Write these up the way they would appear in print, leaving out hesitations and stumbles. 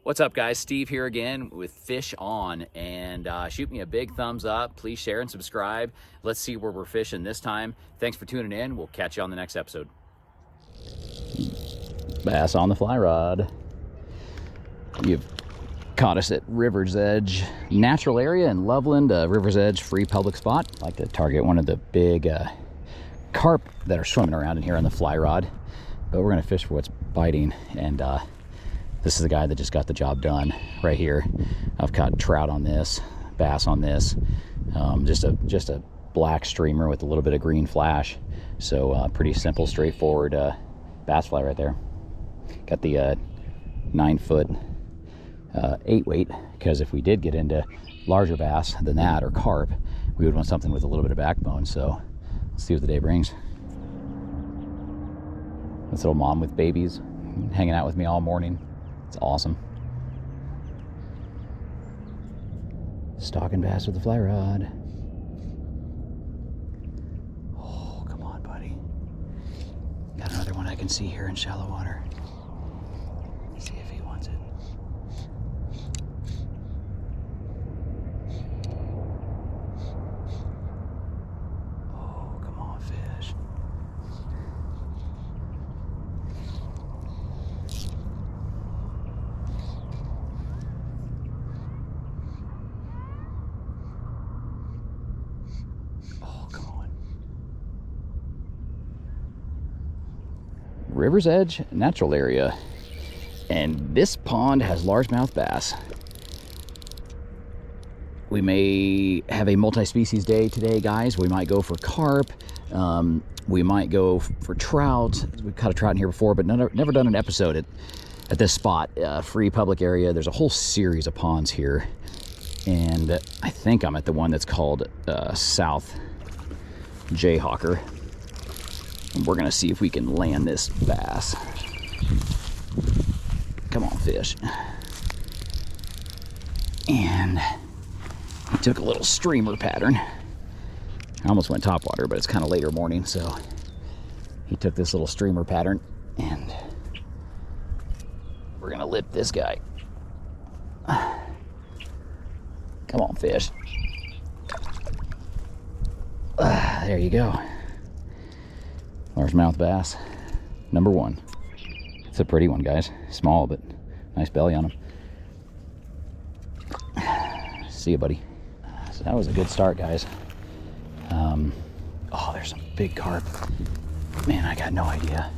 What's up, guys? Steve here again with Fish On, and shoot me a big thumbs up. Please share and subscribe. Let's see where we're fishing this time. Thanks for tuning in. We'll catch you on the next episode. Bass on the fly rod. You've caught us at River's Edge Natural Area in Loveland, River's Edge free public spot. I like to target one of the big carp that are swimming around in here on the fly rod, but we're gonna fish for what's biting, and this is the guy that just got the job done right here. I've caught trout on this, bass on this, just a black streamer with a little bit of green flash. So pretty simple, straightforward bass fly right there. Got the 9-foot 8-weight, because if we did get into larger bass than that, or carp, we would want something with a little bit of backbone. So let's see what the day brings. This little mom with babies hanging out with me all morning. It's awesome. Stalking bass with the fly rod. Oh, come on, buddy. Got another one I can see here in shallow water. Let's see if he wants it. Oh, come on, fish. River's Edge Natural Area, and this pond has largemouth bass. We may have a multi-species day today, guys. We might go for carp, we might go for trout. We've caught a trout in here before, but never done an episode at this spot. Free public area. There's a whole series of ponds here, and I think I'm at the one that's called South Jayhawker. We're gonna see if we can land this bass. Come on, fish. And he took a little streamer pattern. I almost went topwater, but it's kind of later morning, so he took this little streamer pattern, and we're gonna lip this guy. Come on, fish. There you go. Largemouth bass, number one. It's a pretty one, guys. Small, but nice belly on him. See you, buddy. So that was a good start, guys. Oh, there's some big carp. Man, I got no idea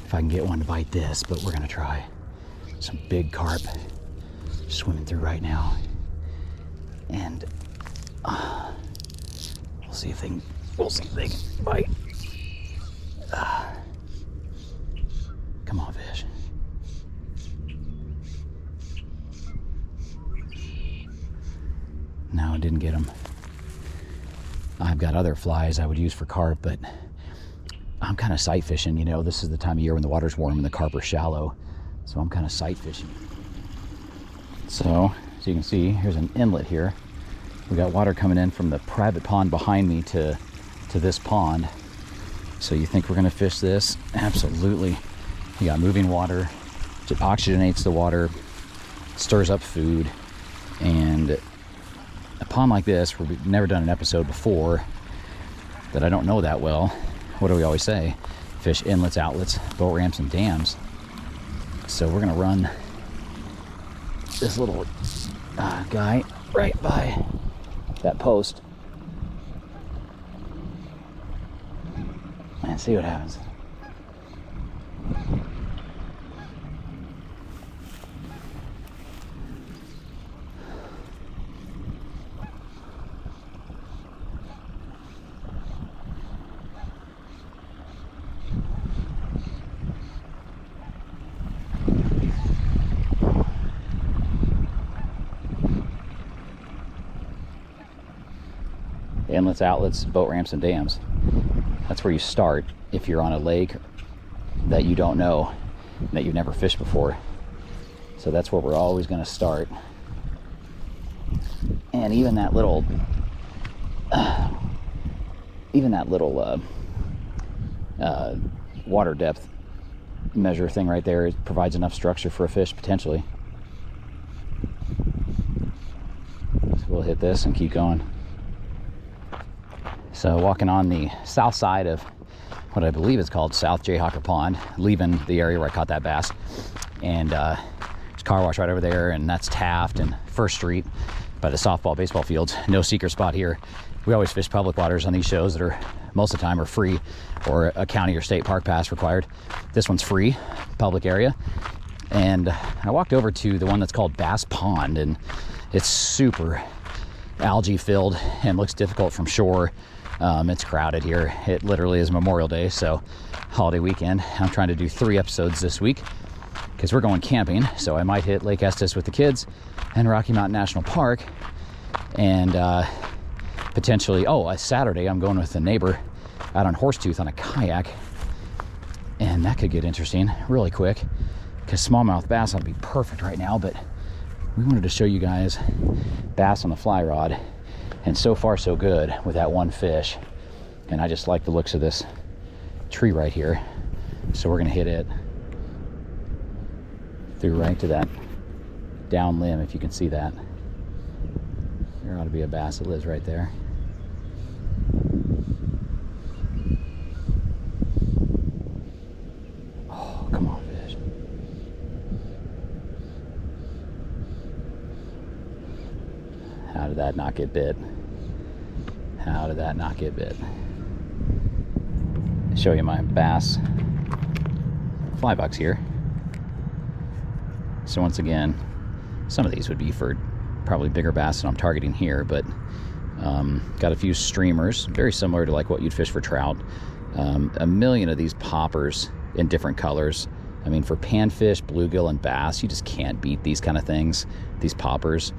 if I can get one to bite this, but we're gonna try. Some big carp swimming through right now. And we'll see if they can bite. Come on, fish. No, I didn't get them. I've got other flies I would use for carp, but I'm kind of sight fishing. You know, this is the time of year when the water's warm and the carp are shallow, so I'm kind of sight fishing. So, as you can see, here's an inlet here. We got water coming in from the private pond behind me to this pond. So you think we're gonna fish this? Absolutely. You got moving water, it oxygenates the water, stirs up food, and a pond like this, where we've never done an episode before, that I don't know that well, what do we always say? Fish inlets, outlets, boat ramps, and dams. So we're gonna run this little guy right by that post and see what happens. Inlets, outlets, boat ramps, and dams. That's where you start if you're on a lake that you don't know, that you've never fished before. So that's where we're always going to start. And even that little water depth measure thing right there, it provides enough structure for a fish potentially. we'll hit this and keep going. So walking on the south side of what I believe is called South Jayhawker Pond, leaving the area where I caught that bass. And there's a car wash right over there, and that's Taft and First Street by the softball, baseball fields. No secret spot here. We always fish public waters on these shows that are, most of the time, are free or a county or state park pass required. This one's free, public area. And I walked over to the one that's called Bass Pond, and it's super algae filled and looks difficult from shore. It's crowded here. It literally is Memorial Day, so holiday weekend. I'm trying to do 3 episodes this week because we're going camping, so I might hit Lake Estes with the kids and Rocky Mountain National Park, and potentially, a Saturday I'm going with a neighbor out on Horsetooth on a kayak, and that could get interesting really quick because smallmouth bass ought to be perfect right now. But we wanted to show you guys bass on the fly rod, and so far so good with that one fish. And I just like the looks of this tree right here, so we're gonna hit it through right to that down limb, if you can see that. There ought to be a bass that lives right there. Oh, come on, fish. How did that not get bit? How did that not get bit? I'll show you my bass fly box here. So once again, some of these would be for probably bigger bass than I'm targeting here, but got a few streamers, very similar to like what you'd fish for trout. A million of these poppers in different colors. I mean, for panfish, bluegill, and bass, you just can't beat these kind of things, these poppers.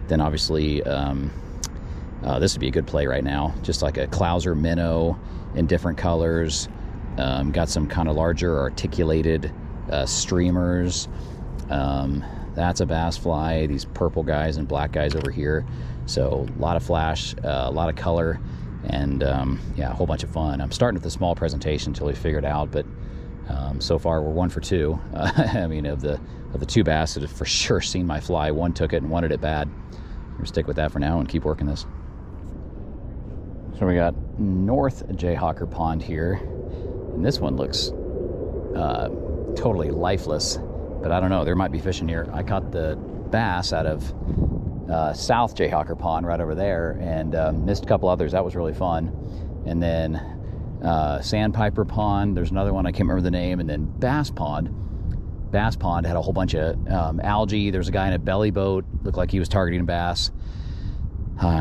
Then obviously, this would be a good play right now. Just like a Clouser minnow in different colors. Got some kind of larger articulated streamers. That's a bass fly. These purple guys and black guys over here. So a lot of flash, a lot of color, and yeah, a whole bunch of fun. I'm starting with the small presentation until we figure it out, but so far we're 1 for 2. I mean, of the 2 bass that have for sure seen my fly, one took it and wanted it bad. We're gonna stick with that for now and keep working this. So we got North Jayhawker Pond here, and this one looks totally lifeless, but I don't know, there might be fish in here. I caught the bass out of South Jayhawker Pond right over there, and missed a couple others. That was really fun. And then Sandpiper Pond, there's another one, I can't remember the name. And then Bass Pond had a whole bunch of algae. There's a guy in a belly boat, looked like he was targeting bass.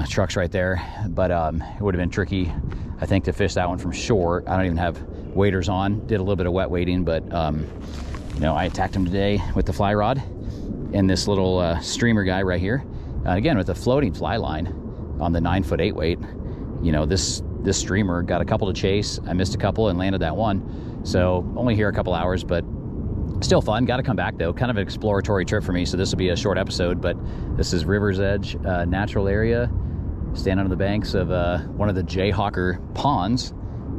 Truck's right there, but it would have been tricky, I think, to fish that one from shore. I don't even have waders on. Did a little bit of wet wading, but you know, I attacked him today with the fly rod and this little streamer guy right here. Again, with a floating fly line on the 9-foot 8 weight. You know, this streamer got a couple to chase. I missed a couple and landed that one. So only here a couple hours, but still fun. Got to come back though. Kind of an exploratory trip for me. So this will be a short episode, but this is River's Edge natural area. Standing on the banks of one of the Jayhawker ponds,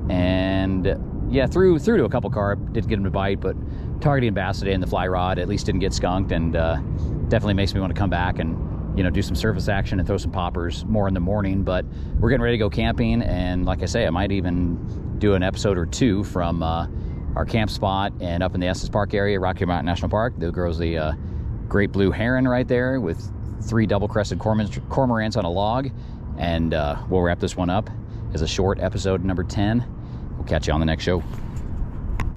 and yeah, threw to a couple carp. Did get them to bite, but targeting bass today in the fly rod at least didn't get skunked, and definitely makes me want to come back and, you know, do some surface action and throw some poppers more in the morning. But we're getting ready to go camping, and like I say, I might even do an episode or 2 from our camp spot and up in the Estes Park area, Rocky Mountain National Park. There grows the great blue heron right there with 3 double-crested cormorants on a log. And we'll wrap this one up as a short episode number 10. We'll catch you on the next show.